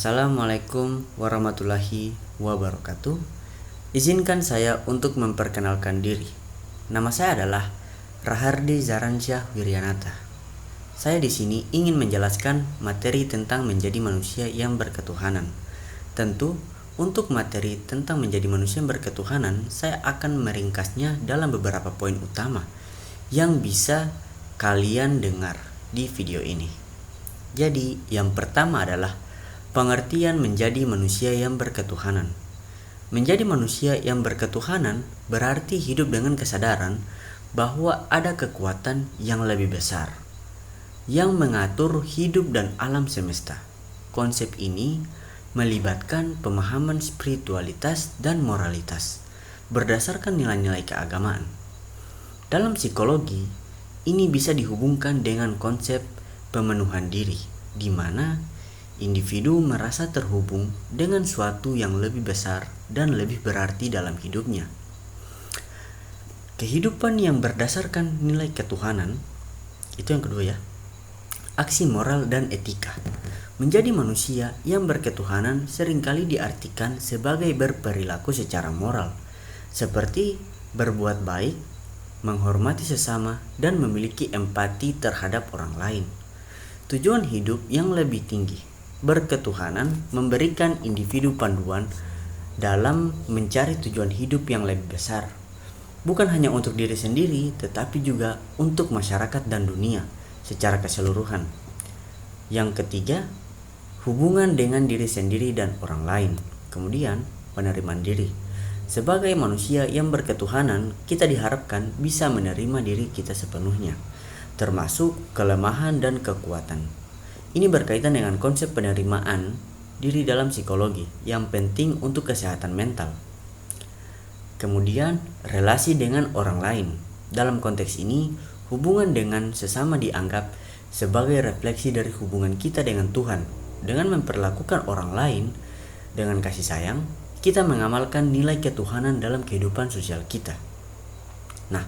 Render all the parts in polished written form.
Assalamualaikum warahmatullahi wabarakatuh. Izinkan saya untuk memperkenalkan diri. Nama saya adalah Rahardi Zaransyah Wiryanata. Saya di sini ingin menjelaskan materi tentang menjadi manusia yang berketuhanan. Tentu, untuk materi tentang menjadi manusia yang berketuhanan, saya akan meringkasnya dalam beberapa poin utama yang bisa kalian dengar di video ini. Jadi, yang pertama adalah pengertian menjadi manusia yang berketuhanan. Menjadi manusia yang berketuhanan berarti hidup dengan kesadaran bahwa ada kekuatan yang lebih besar yang mengatur hidup dan alam semesta. Konsep ini melibatkan pemahaman spiritualitas dan moralitas berdasarkan nilai-nilai keagamaan. Dalam psikologi, ini bisa dihubungkan dengan konsep pemenuhan diri, di mana individu merasa terhubung dengan suatu yang lebih besar dan lebih berarti dalam hidupnya. Kehidupan yang berdasarkan nilai ketuhanan, itu yang kedua ya. Aksi moral dan etika. Menjadi manusia yang berketuhanan seringkali diartikan sebagai berperilaku secara moral, seperti berbuat baik, menghormati sesama, dan memiliki empati terhadap orang lain. Tujuan hidup yang lebih tinggi. Berketuhanan memberikan individu panduan dalam mencari tujuan hidup yang lebih besar, bukan hanya untuk diri sendiri, tetapi juga untuk masyarakat dan dunia secara keseluruhan. Yang ketiga, hubungan dengan diri sendiri dan orang lain. Kemudian, penerimaan diri. Sebagai manusia yang berketuhanan, kita diharapkan bisa menerima diri kita sepenuhnya, termasuk kelemahan dan kekuatan. Ini berkaitan dengan konsep penerimaan diri dalam psikologi yang penting untuk kesehatan mental. Kemudian, relasi dengan orang lain. Dalam konteks ini, hubungan dengan sesama dianggap sebagai refleksi dari hubungan kita dengan Tuhan. Dengan memperlakukan orang lain dengan kasih sayang, kita mengamalkan nilai ketuhanan dalam kehidupan sosial kita. Nah,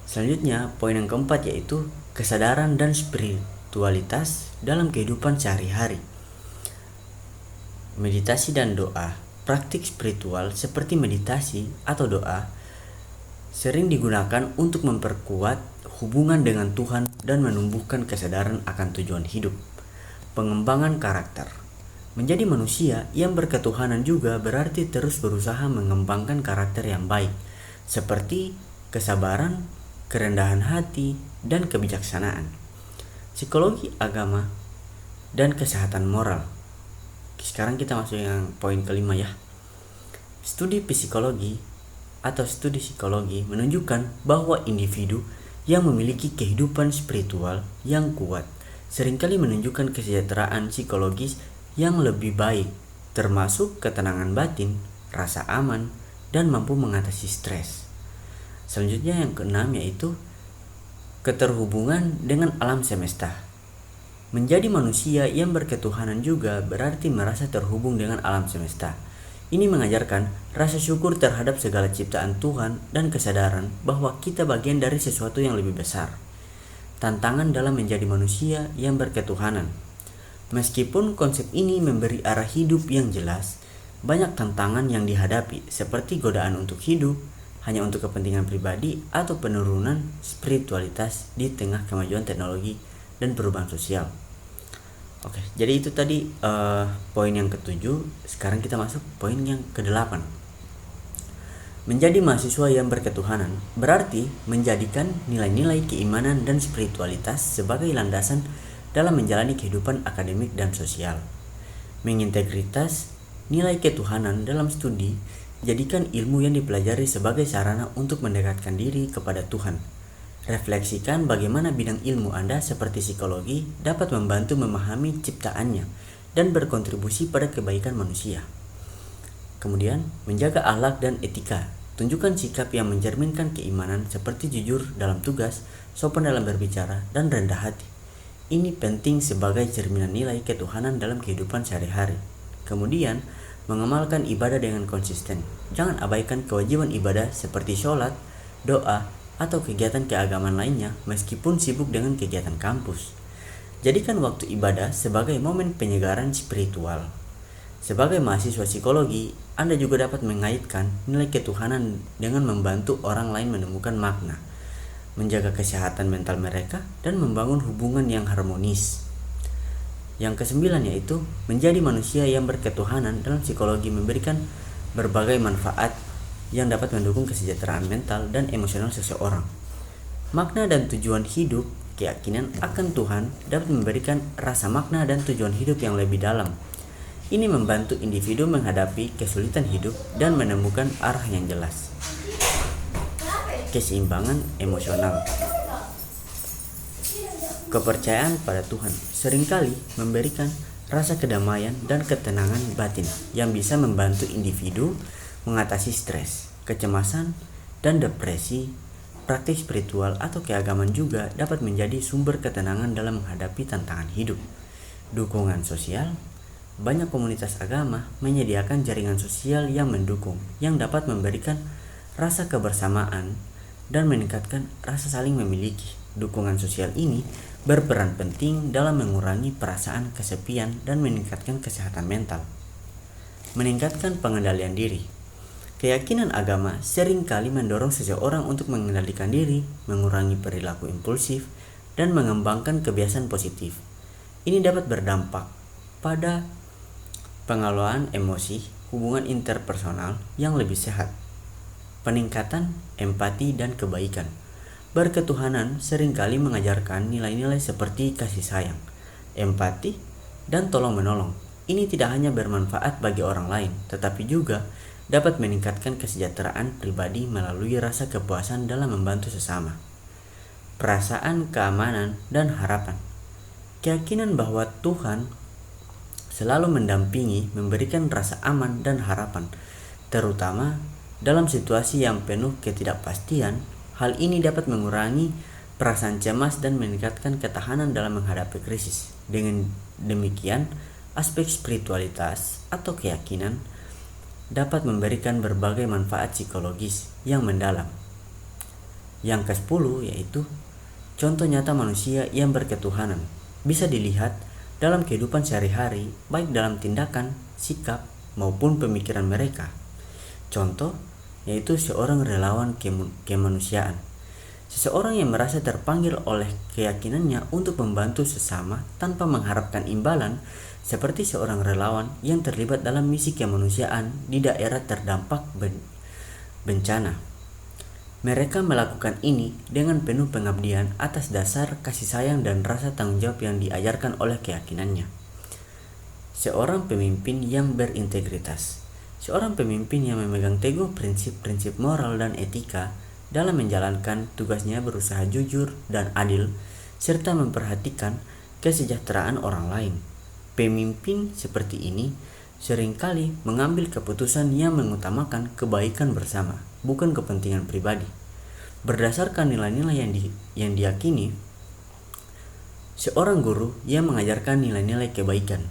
selanjutnya poin yang keempat yaitu kesadaran dan spiritualitas dalam kehidupan sehari-hari. Meditasi dan doa. Praktik spiritual seperti meditasi atau doa sering digunakan untuk memperkuat hubungan dengan Tuhan dan menumbuhkan kesadaran akan tujuan hidup. Pengembangan karakter. Menjadi manusia yang berketuhanan juga berarti terus berusaha mengembangkan karakter yang baik, seperti kesabaran, kerendahan hati, dan kebijaksanaan. Psikologi agama dan kesehatan moral. Sekarang kita masuk yang poin kelima ya. Studi psikologi atau studi psikologi menunjukkan bahwa individu yang memiliki kehidupan spiritual yang kuat seringkali menunjukkan kesejahteraan psikologis yang lebih baik, termasuk ketenangan batin, rasa aman, dan mampu mengatasi stres. Selanjutnya yang keenam yaitu keterhubungan dengan alam semesta. Menjadi manusia yang berketuhanan juga berarti merasa terhubung dengan alam semesta. Ini mengajarkan rasa syukur terhadap segala ciptaan Tuhan dan kesadaran bahwa kita bagian dari sesuatu yang lebih besar. Tantangan dalam menjadi manusia yang berketuhanan. Meskipun konsep ini memberi arah hidup yang jelas, banyak tantangan yang dihadapi seperti godaan untuk hidup hanya untuk kepentingan pribadi atau penurunan spiritualitas di tengah kemajuan teknologi dan perubahan sosial. Oke, jadi itu tadi poin yang ketujuh. Sekarang kita masuk poin yang kedelapan. Menjadi mahasiswa yang berketuhanan berarti menjadikan nilai-nilai keimanan dan spiritualitas sebagai landasan dalam menjalani kehidupan akademik dan sosial. Mengintegritas nilai ketuhanan dalam studi, jadikan ilmu yang dipelajari sebagai sarana untuk mendekatkan diri kepada Tuhan. Refleksikan bagaimana bidang ilmu Anda seperti psikologi dapat membantu memahami ciptaannya dan berkontribusi pada kebaikan manusia. Kemudian, menjaga akhlak dan etika. Tunjukkan sikap yang mencerminkan keimanan seperti jujur dalam tugas, sopan dalam berbicara, dan rendah hati. Ini penting sebagai cerminan nilai ketuhanan dalam kehidupan sehari-hari. Kemudian, mengamalkan ibadah dengan konsisten. Jangan abaikan kewajiban ibadah seperti sholat, doa, atau kegiatan keagamaan lainnya meskipun sibuk dengan kegiatan kampus. Jadikan waktu ibadah sebagai momen penyegaran spiritual. Sebagai mahasiswa psikologi, Anda juga dapat mengaitkan nilai ketuhanan dengan membantu orang lain menemukan makna, menjaga kesehatan mental mereka, dan membangun hubungan yang harmonis. Yang kesembilan yaitu menjadi manusia yang berketuhanan dalam psikologi memberikan berbagai manfaat yang dapat mendukung kesejahteraan mental dan emosional seseorang. Makna dan tujuan hidup, keyakinan akan Tuhan dapat memberikan rasa makna dan tujuan hidup yang lebih dalam. Ini membantu individu menghadapi kesulitan hidup dan menemukan arah yang jelas. Keseimbangan emosional. Kepercayaan pada Tuhan seringkali memberikan rasa kedamaian dan ketenangan batin yang bisa membantu individu mengatasi stres, kecemasan, dan depresi. Praktik spiritual atau keagamaan juga dapat menjadi sumber ketenangan dalam menghadapi tantangan hidup. Dukungan sosial. Banyak komunitas agama menyediakan jaringan sosial yang mendukung, yang dapat memberikan rasa kebersamaan dan meningkatkan rasa saling memiliki. Dukungan sosial ini berperan penting dalam mengurangi perasaan kesepian dan meningkatkan kesehatan mental. Meningkatkan pengendalian diri. Keyakinan agama seringkali mendorong seseorang untuk mengendalikan diri, mengurangi perilaku impulsif, dan mengembangkan kebiasaan positif. Ini dapat berdampak pada pengelolaan emosi, hubungan interpersonal yang lebih sehat, peningkatan empati dan kebaikan. Berketuhanan seringkali mengajarkan nilai-nilai seperti kasih sayang, empati, dan tolong-menolong. Ini tidak hanya bermanfaat bagi orang lain, tetapi juga dapat meningkatkan kesejahteraan pribadi melalui rasa kepuasan dalam membantu sesama. Perasaan keamanan dan harapan. Keyakinan bahwa Tuhan selalu mendampingi, memberikan rasa aman dan harapan, terutama dalam situasi yang penuh ketidakpastian. Hal ini dapat mengurangi perasaan cemas dan meningkatkan ketahanan dalam menghadapi krisis. Dengan demikian, aspek spiritualitas atau keyakinan dapat memberikan berbagai manfaat psikologis yang mendalam. Yang ke-10 yaitu contoh nyata manusia yang berketuhanan bisa dilihat dalam kehidupan sehari-hari, baik dalam tindakan, sikap, maupun pemikiran mereka. Contoh yaitu seorang relawan kemanusiaan. Seseorang yang merasa terpanggil oleh keyakinannya untuk membantu sesama tanpa mengharapkan imbalan, seperti seorang relawan yang terlibat dalam misi kemanusiaan di daerah terdampak bencana. Mereka melakukan ini dengan penuh pengabdian atas dasar kasih sayang dan rasa tanggung jawab yang diajarkan oleh keyakinannya. Seorang pemimpin yang berintegritas. Seorang pemimpin yang memegang teguh prinsip-prinsip moral dan etika dalam menjalankan tugasnya berusaha jujur dan adil, serta memperhatikan kesejahteraan orang lain. Pemimpin seperti ini seringkali mengambil keputusan yang mengutamakan kebaikan bersama, bukan kepentingan pribadi. Berdasarkan nilai-nilai yang diyakini, seorang guru yang mengajarkan nilai-nilai kebaikan.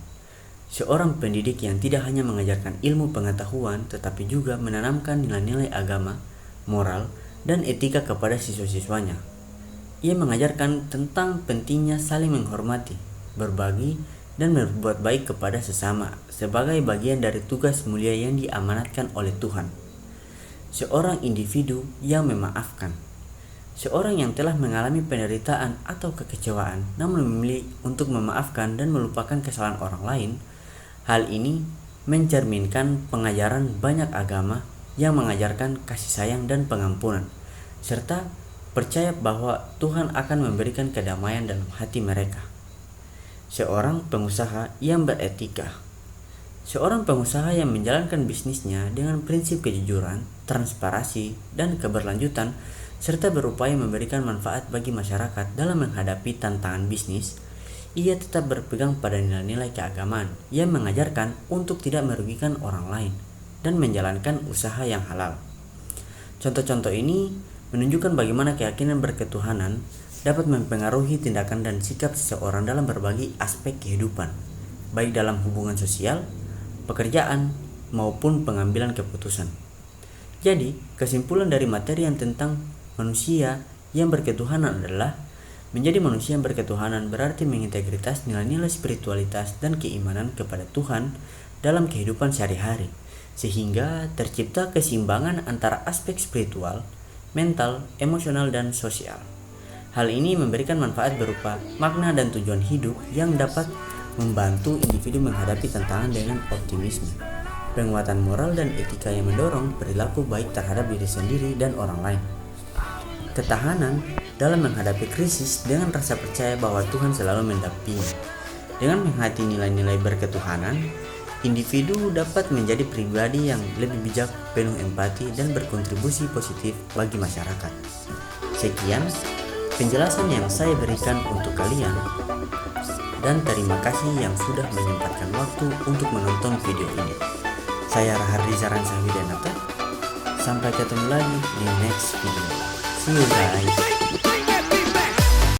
Seorang pendidik yang tidak hanya mengajarkan ilmu pengetahuan, tetapi juga menanamkan nilai-nilai agama, moral, dan etika kepada siswa-siswanya. Ia mengajarkan tentang pentingnya saling menghormati, berbagi, dan berbuat baik kepada sesama sebagai bagian dari tugas mulia yang diamanatkan oleh Tuhan. Seorang individu yang memaafkan. Seorang yang telah mengalami penderitaan atau kekecewaan namun memilih untuk memaafkan dan melupakan kesalahan orang lain. Hal ini mencerminkan pengajaran banyak agama yang mengajarkan kasih sayang dan pengampunan, serta percaya bahwa Tuhan akan memberikan kedamaian dalam hati mereka. Seorang pengusaha yang beretika. Seorang pengusaha yang menjalankan bisnisnya dengan prinsip kejujuran, transparansi, dan keberlanjutan, serta berupaya memberikan manfaat bagi masyarakat dalam menghadapi tantangan bisnis. Ia tetap berpegang pada nilai-nilai keagamaan yang mengajarkan untuk tidak merugikan orang lain dan menjalankan usaha yang halal. Contoh-contoh ini menunjukkan bagaimana keyakinan berketuhanan dapat mempengaruhi tindakan dan sikap seseorang dalam berbagai aspek kehidupan, baik dalam hubungan sosial, pekerjaan, maupun pengambilan keputusan. Jadi, kesimpulan dari materi yang tentang manusia yang berketuhanan adalah menjadi manusia yang berketuhanan berarti mengintegritas nilai-nilai spiritualitas dan keimanan kepada Tuhan dalam kehidupan sehari-hari, sehingga tercipta keseimbangan antara aspek spiritual, mental, emosional, dan sosial. Hal ini memberikan manfaat berupa makna dan tujuan hidup yang dapat membantu individu menghadapi tantangan dengan optimisme, penguatan moral dan etika yang mendorong perilaku baik terhadap diri sendiri dan orang lain, ketahanan dalam menghadapi krisis dengan rasa percaya bahwa Tuhan selalu mendampingi. Dengan menghayati nilai-nilai berketuhanan, individu dapat menjadi pribadi yang lebih bijak, penuh empati, dan berkontribusi positif bagi masyarakat. Sekian penjelasan yang saya berikan untuk kalian, dan terima kasih yang sudah menyempatkan waktu untuk menonton video ini. Saya Rahardiza Ransahwidanata. Sampai ketemu lagi di next video. See you guys.